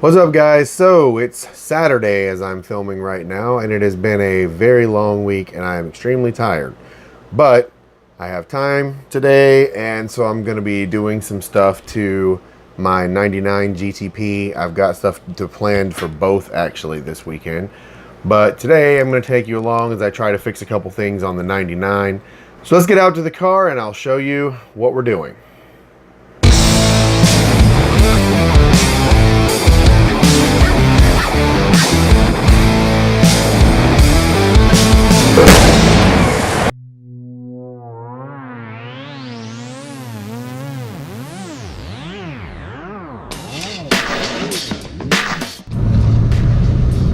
What's up, guys? So it's Saturday as I'm filming right now, and it has been a very long week and I am extremely tired, but I have time today, and so I'm going to be doing some stuff to my 99 GTP. I've got stuff to planned for both actually this weekend, but today I'm going to take you along as I try to fix a couple things on the 99. So let's get out to the car and I'll show you what we're doing.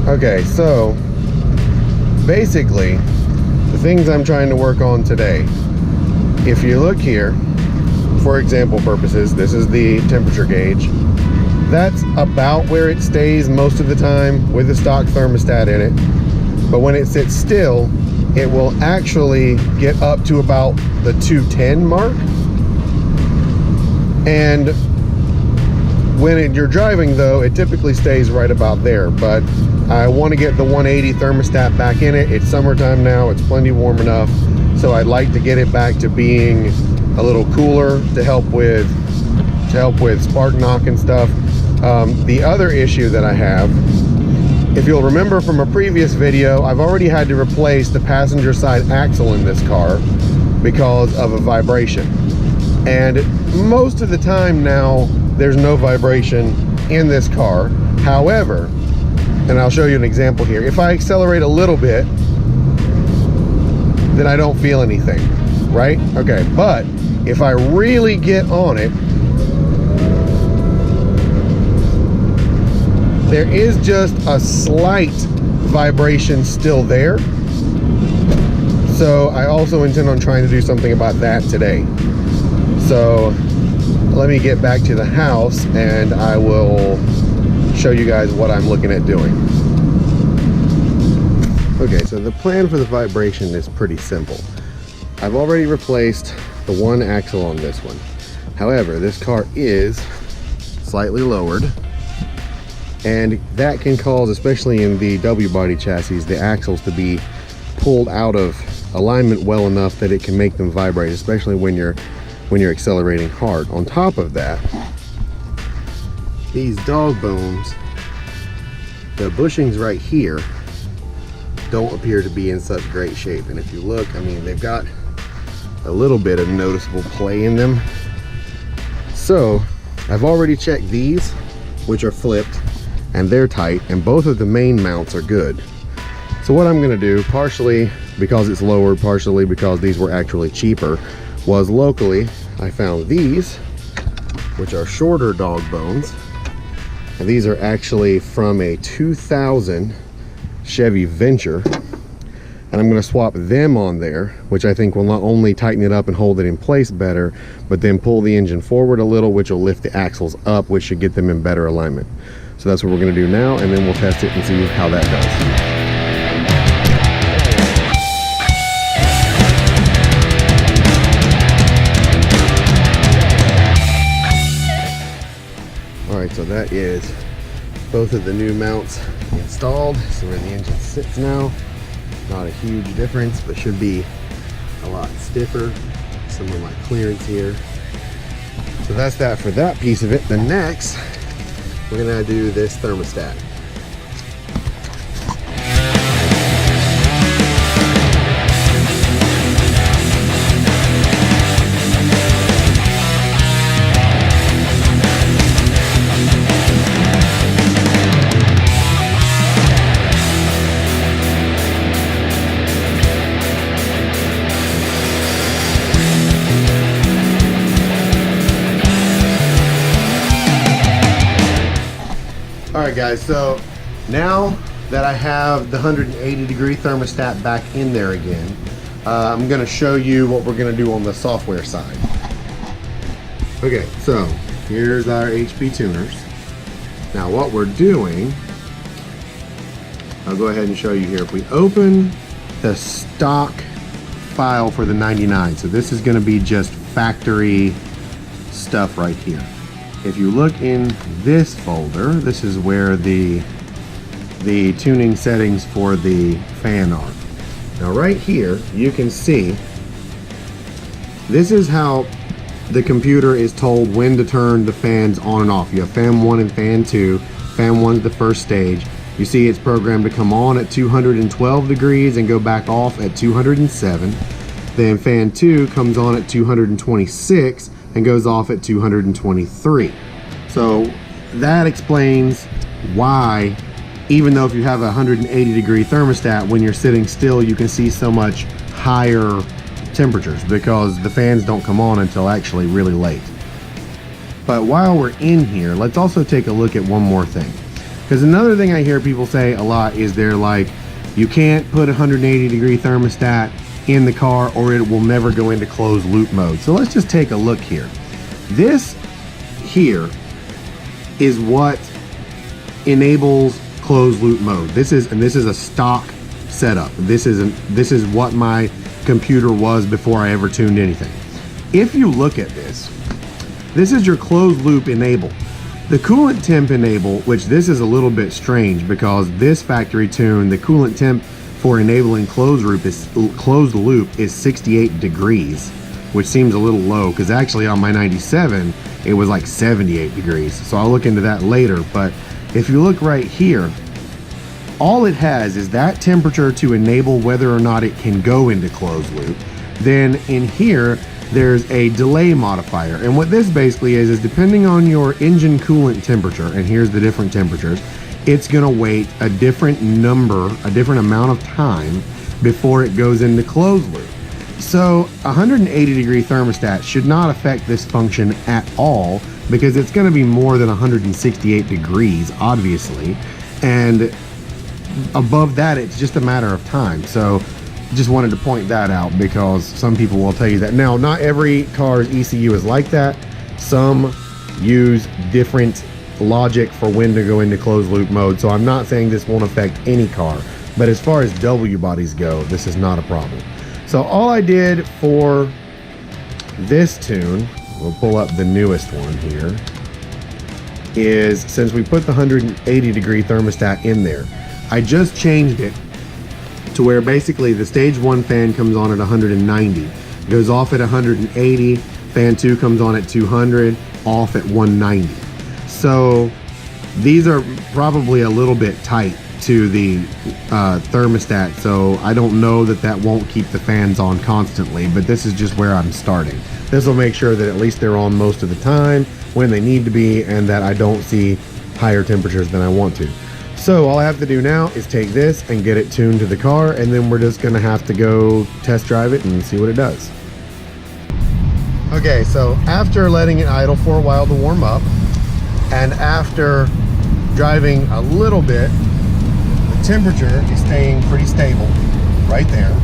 Okay, so basically the things I'm trying to work on today, if you look here, for example purposes, this is the temperature gauge. That's about where it stays most of the time with the stock thermostat in it, but when it sits still, it will actually get up to about the 210 mark, and when you're driving though, it typically stays right about there. But I want to get the 180 thermostat back in it. It's summertime now, it's plenty warm enough, so I'd like to get it back to being a little cooler to help with spark knock and stuff. The other issue that I have, if you'll remember from a previous video, I've already had to replace the passenger side axle in this car because of a vibration, and most of the time now there's no vibration in this car. However, and I'll show you an example here, if I accelerate a little bit, then I don't feel anything, right? Okay, but if I really get on it, there is just a slight vibration still there. So I also intend on trying to do something about that today. So let me get back to the house and I will show you guys what I'm looking at doing. Okay, so the plan for the vibration is pretty simple. I've already replaced the one axle on this one. However, this car is slightly lowered, and that can cause, especially in the W body chassis, the axles to be pulled out of alignment well enough that it can make them vibrate, especially when you're accelerating hard. On top of that, these dog bones, the bushings right here don't appear to be in such great shape. And if you look, I mean, they've got a little bit of noticeable play in them. So I've already checked these, which are flipped, and they're tight, and both of the main mounts are good. So what I'm gonna do, partially because it's lower, partially because these were actually cheaper, was locally I found these, which are shorter dog bones, and these are actually from a 2000 Chevy Venture, and I'm going to swap them on there, which I think will not only tighten it up and hold it in place better, but then pull the engine forward a little, which will lift the axles up, which should get them in better alignment. So that's what we're going to do now, and then we'll test it and see how that does. Alright, so that is both of the new mounts installed. So where the engine sits now, not a huge difference, but should be a lot stiffer. Some of my clearance here. So that's that for that piece of it. The next, we're gonna do this thermostat. Alright guys, so now that I have the 180 degree thermostat back in there again, I'm going to show you what we're going to do on the software side. Okay, so here's our HP tuners. Now what we're doing, I'll go ahead and show you here. If we open the stock file for the 99, so this is going to be just factory stuff right here. if you look in this folder, this is where the tuning settings for the fan are. Now right here, you can see this is how the computer is told when to turn the fans on and off. You have fan 1 and fan 2. Fan 1 is the first stage. You see it's programmed to come on at 212 degrees and go back off at 207. Then fan 2 comes on at 226 and goes off at 223. So that explains why, even though if you have a 180 degree thermostat, when you're sitting still, you can see so much higher temperatures, because the fans don't come on until actually really late. But while we're in here, let's also take a look at one more thing. Because another thing I hear people say a lot is they're like, you can't put a 180 degree thermostat in the car or it will never go into closed loop mode. So let's just take a look here. This here is what enables closed loop mode. This is a stock setup. This is what my computer was before I ever tuned anything. If you look at this is your closed loop enable. The coolant temp enable, which this is a little bit strange because this factory tune, the coolant temp for enabling closed loop is 68 degrees, which seems a little low because actually on my 97 it was like 78 degrees. So I'll look into that later. But if you look right here, all it has is that temperature to enable whether or not it can go into closed loop. Then in here, there's a delay modifier. And what this basically is depending on your engine coolant temperature, and here's the different temperatures, it's gonna wait a different amount of time before it goes into closed loop. So 180 degree thermostat should not affect this function at all, because it's gonna be more than 168 degrees, obviously. And above that, it's just a matter of time. So just wanted to point that out, because some people will tell you that. Now, not every car's ECU is like that. Some use different logic for when to go into closed loop mode. So I'm not saying this won't affect any car, but as far as W bodies go, this is not a problem. So all I did for this tune, we'll pull up the newest one here, is since we put the 180 degree thermostat in there, I just changed it to where basically the stage 1 fan comes on at 190, goes off at 180, fan 2 comes on at 200, off at 190. So these are probably a little bit tight to the thermostat, so I don't know that won't keep the fans on constantly, but this is just where I'm starting. This will make sure that at least they're on most of the time when they need to be, and that I don't see higher temperatures than I want to. So all I have to do now is take this and get it tuned to the car, and then we're just gonna have to go test drive it and see what it does. Okay, so after letting it idle for a while to warm up, and after driving a little bit, the temperature is staying pretty stable right there.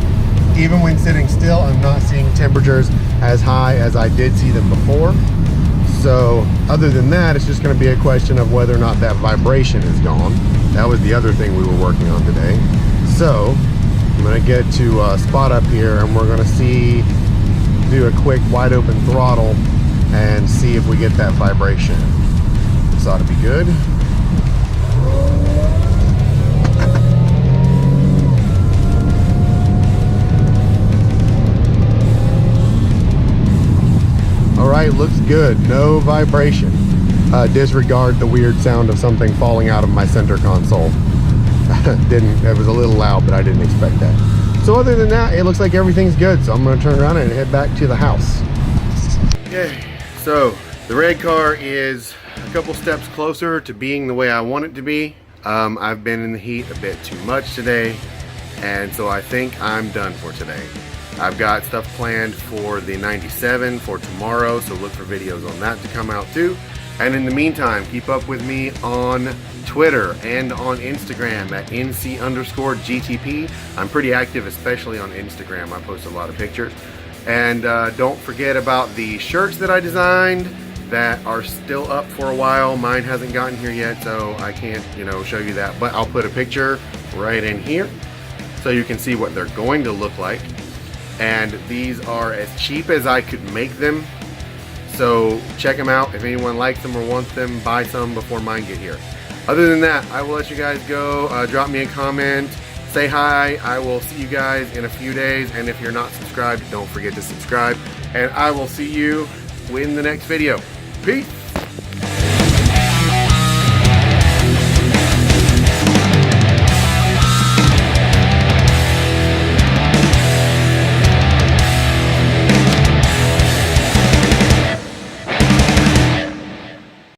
Even when sitting still, I'm not seeing temperatures as high as I did see them before. So other than that, it's just going to be a question of whether or not that vibration is gone. That was the other thing we were working on today. So I'm going to get to a spot up here, and we're going to do a quick wide open throttle and see if we get that vibration. This ought to be good. All right, looks good, no vibration. Disregard the weird sound of something falling out of my center console. It was a little loud, but I didn't expect that. So other than that, it looks like everything's good. So I'm gonna turn around and head back to the house. Okay, so the red car is a couple steps closer to being the way I want it to be. I've been in the heat a bit too much today, and so I think I'm done for today. I've got stuff planned for the 97 for tomorrow, so look for videos on that to come out too. And in the meantime, keep up with me on Twitter and on Instagram at NC_GTP. I'm pretty active, especially on Instagram. I post a lot of pictures. And don't forget about the shirts that I designed that are still up for a while. Mine hasn't gotten here yet, so I can't, show you that. But I'll put a picture right in here so you can see what they're going to look like. And these are as cheap as I could make them. So check them out. If anyone likes them or wants them, buy some before mine get here. Other than that, I will let you guys go. Drop me a comment, say hi. I will see you guys in a few days. And if you're not subscribed, don't forget to subscribe. And I will see you in the next video. Peace.